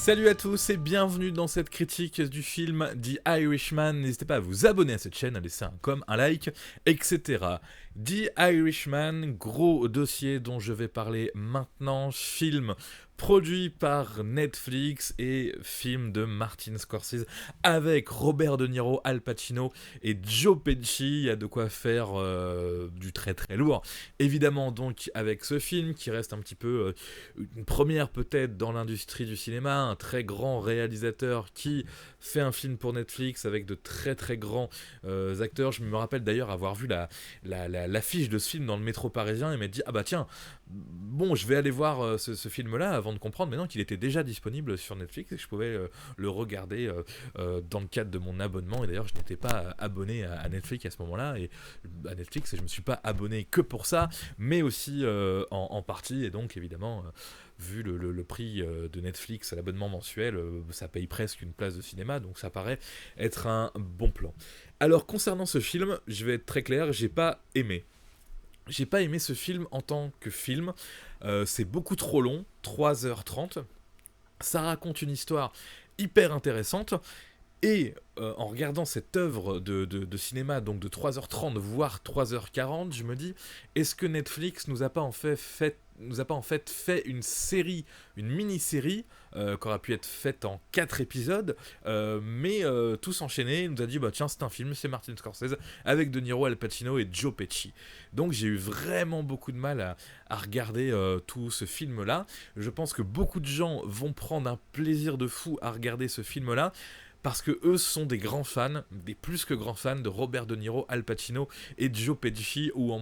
Salut à tous et bienvenue dans cette critique du film The Irishman. N'hésitez pas à vous abonner à cette chaîne, à laisser un com, un like, etc. The Irishman, gros dossier dont je vais parler maintenant, film produit par Netflix et film de Martin Scorsese avec Robert De Niro, Al Pacino et Joe Pesci. Il y a de quoi faire du très très lourd. Évidemment donc avec ce film qui reste un petit peu une première peut-être dans l'industrie du cinéma, un très grand réalisateur qui fait un film pour Netflix avec de très très grands acteurs. Je me rappelle d'ailleurs avoir vu l'affiche de ce film dans le métro parisien et m'être dit ah bah tiens, bon je vais aller voir ce film-là avant de comprendre maintenant qu'il était déjà disponible sur Netflix et que je pouvais le regarder dans le cadre de mon abonnement. Et d'ailleurs je n'étais pas abonné à Netflix à ce moment-là et je me suis pas abonné que pour ça, mais aussi en partie. Et donc évidemment vu le prix de Netflix à l'abonnement mensuel, ça paye presque une place de cinéma, donc ça paraît être un bon plan. Alors concernant ce film, je vais être très clair, j'ai pas aimé. J'ai pas aimé ce film en tant que film. C'est beaucoup trop long, 3h30. Ça raconte une histoire hyper intéressante. Et en regardant cette œuvre de cinéma, donc de 3h30, voire 3h40, je me dis, est-ce que Netflix nous a pas en fait fait une série, une mini-série, qui aurait pu être faite en 4 épisodes, mais tous enchaînés, il nous a dit, bah tiens, c'est un film, c'est Martin Scorsese, avec De Niro, Al Pacino et Joe Pesci. Donc j'ai eu vraiment beaucoup de mal à regarder tout ce film-là. Je pense que beaucoup de gens vont prendre un plaisir de fou à regarder ce film-là, parce que eux sont des grands fans, des plus que grands fans de Robert De Niro, Al Pacino et Joe Pesci, ou au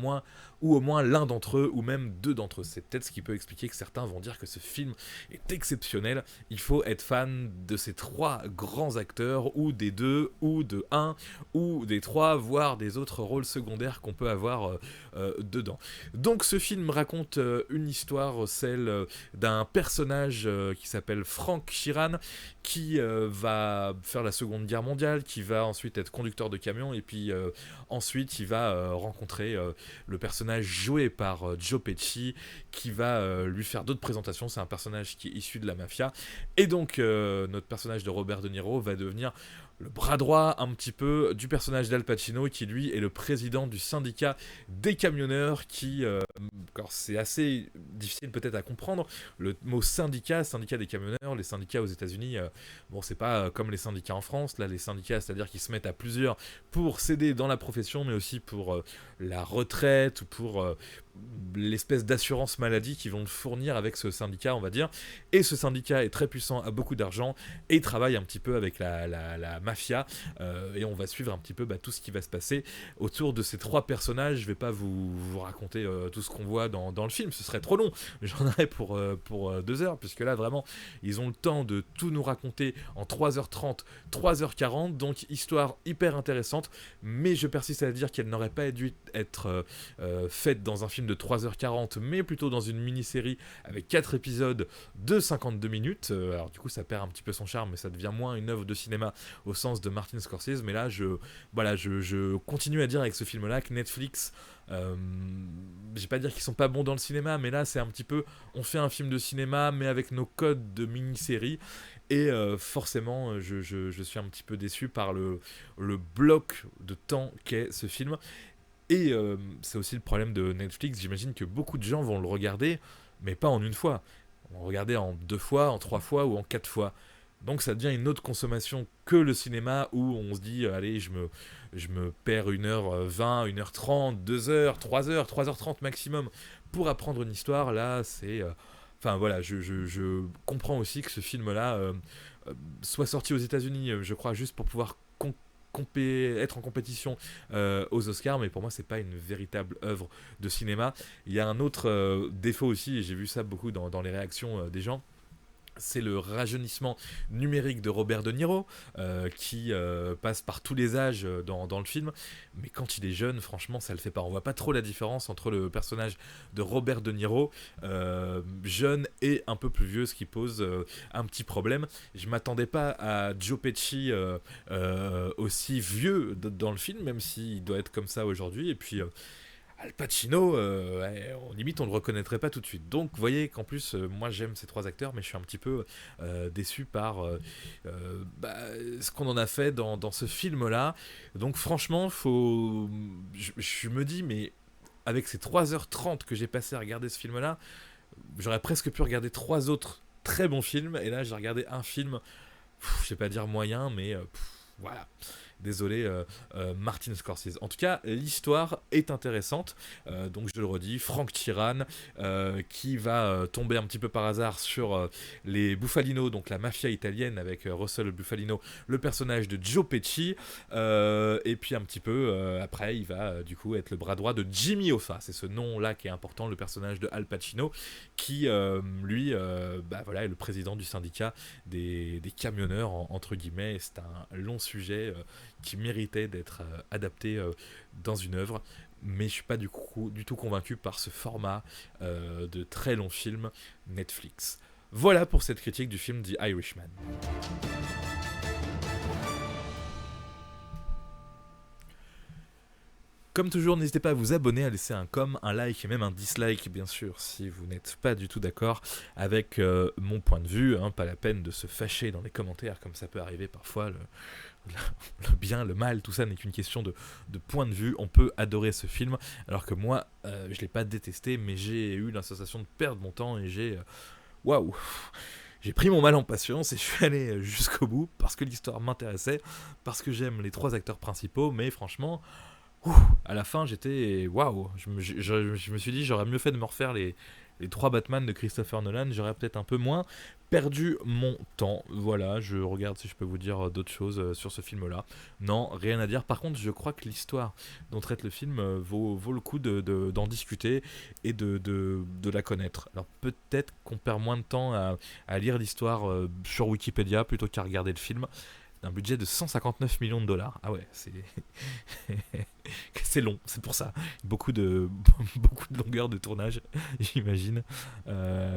moins l'un d'entre eux, ou même deux d'entre eux. C'est peut-être ce qui peut expliquer que certains vont dire que ce film est exceptionnel. Il faut être fan de ces trois grands acteurs, ou des deux, ou de un, ou des trois, voire des autres rôles secondaires qu'on peut avoir dedans. Donc ce film raconte une histoire, celle d'un personnage qui s'appelle Frank Sheeran, qui va faire la Seconde Guerre mondiale, qui va ensuite être conducteur de camion, et puis ensuite il va rencontrer le personnage joué par Joe Pesci, qui va lui faire d'autres présentations. C'est un personnage qui est issu de la mafia, et donc notre personnage de Robert De Niro va devenir le bras droit un petit peu du personnage d'Al Pacino, qui lui est le président du syndicat des camionneurs, qui alors c'est assez difficile peut-être à comprendre le mot syndicat des camionneurs. Les syndicats aux États-Unis, bon c'est pas comme les syndicats en France. Là les syndicats, c'est-à-dire qu'ils se mettent à plusieurs pour s'aider dans la profession, mais aussi pour la retraite, ou pour l'espèce d'assurance maladie qu'ils vont fournir avec ce syndicat, on va dire. Et ce syndicat est très puissant, a beaucoup d'argent, et travaille un petit peu avec la mafia, et on va suivre un petit peu tout ce qui va se passer autour de ces trois personnages. Je vais pas vous raconter tout ce qu'on voit dans le film, ce serait trop long, j'en aurais pour 2 heures, puisque là vraiment ils ont le temps de tout nous raconter en 3h30, 3h40, donc histoire hyper intéressante, mais je persiste à dire qu'elle n'aurait pas dû être faite dans un film de 3h40, mais plutôt dans une mini-série avec 4 épisodes de 52 minutes. Alors du coup ça perd un petit peu son charme, mais ça devient moins une œuvre de cinéma au sens de Martin Scorsese. Mais là je continue à dire avec ce film là que Netflix, je vais pas dire qu'ils sont pas bons dans le cinéma, mais là c'est un petit peu, on fait un film de cinéma mais avec nos codes de mini-série. Et forcément je suis un petit peu déçu par le bloc de temps qu'est ce film. Et c'est aussi le problème de Netflix. J'imagine que beaucoup de gens vont le regarder, mais pas en une fois. On va le regarder en 2 fois, en 3 fois ou en 4 fois. Donc ça devient une autre consommation que le cinéma, où on se dit allez, je me perds 1h20, 1h30, 2h, 3h, 3h30 maximum pour apprendre une histoire. Là c'est enfin voilà, je comprends aussi que ce film là soit sorti aux États-Unis, je crois juste pour pouvoir être en compétition aux Oscars, mais pour moi c'est pas une véritable œuvre de cinéma. Il y a un autre défaut aussi, et j'ai vu ça beaucoup dans les réactions des gens, c'est le rajeunissement numérique de Robert De Niro, qui passe par tous les âges dans le film, mais quand il est jeune, franchement, ça le fait pas. On voit pas trop la différence entre le personnage de Robert De Niro jeune et un peu plus vieux, ce qui pose un petit problème. Je m'attendais pas à Joe Pesci aussi vieux dans le film, même s'il doit être comme ça aujourd'hui. Et puis Al Pacino, ouais, limite on le reconnaîtrait pas tout de suite. Donc vous voyez qu'en plus, moi j'aime ces trois acteurs, mais je suis un petit peu déçu par ce qu'on en a fait dans ce film-là. Donc franchement, je me dis, mais avec ces 3h30 que j'ai passé à regarder ce film-là, j'aurais presque pu regarder trois autres très bons films, et là j'ai regardé un film, je sais pas dire moyen, mais voilà. Désolé, Martin Scorsese. En tout cas, l'histoire est intéressante. Donc, je le redis, Frank Tiran, qui va tomber un petit peu par hasard sur les Bufalino, donc la mafia italienne avec Russell Bufalino, le personnage de Joe Pesci. Et puis, un petit peu après, il va du coup être le bras droit de Jimmy Hoffa. C'est ce nom-là qui est important, le personnage de Al Pacino, qui, lui, voilà, est le président du syndicat des camionneurs, entre guillemets. C'est un long sujet qui méritait d'être adapté dans une œuvre, mais je suis pas du tout convaincu par ce format de très long film Netflix. Voilà pour cette critique du film The Irishman. Comme toujours, n'hésitez pas à vous abonner, à laisser un com, un like et même un dislike, bien sûr, si vous n'êtes pas du tout d'accord avec mon point de vue. Hein, pas la peine de se fâcher dans les commentaires, comme ça peut arriver parfois. Le bien, le mal, tout ça n'est qu'une question de point de vue. On peut adorer ce film, alors que moi, je l'ai pas détesté, mais j'ai eu la sensation de perdre mon temps et waouh, j'ai pris mon mal en patience et je suis allé jusqu'au bout parce que l'histoire m'intéressait, parce que j'aime les trois acteurs principaux, mais franchement, à la fin, j'étais waouh. Je me suis dit, j'aurais mieux fait de me refaire les trois Batman de Christopher Nolan. J'aurais peut-être un peu moins perdu mon temps. Voilà, je regarde si je peux vous dire d'autres choses sur ce film-là. Non, rien à dire. Par contre, je crois que l'histoire dont traite le film vaut le coup d'en discuter et de la connaître. Alors peut-être qu'on perd moins de temps à lire l'histoire sur Wikipédia plutôt qu'à regarder le film. Un budget de 159 millions de dollars. Ah ouais, c'est long, c'est pour ça. Beaucoup de longueur de tournage, j'imagine,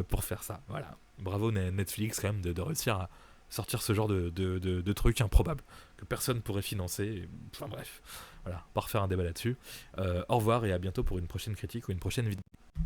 pour faire ça. Voilà. Bravo Netflix quand même de réussir à sortir ce genre de trucs improbables que personne pourrait financer. Enfin bref, voilà, pas refaire un débat là-dessus. Au revoir et à bientôt pour une prochaine critique ou une prochaine vidéo.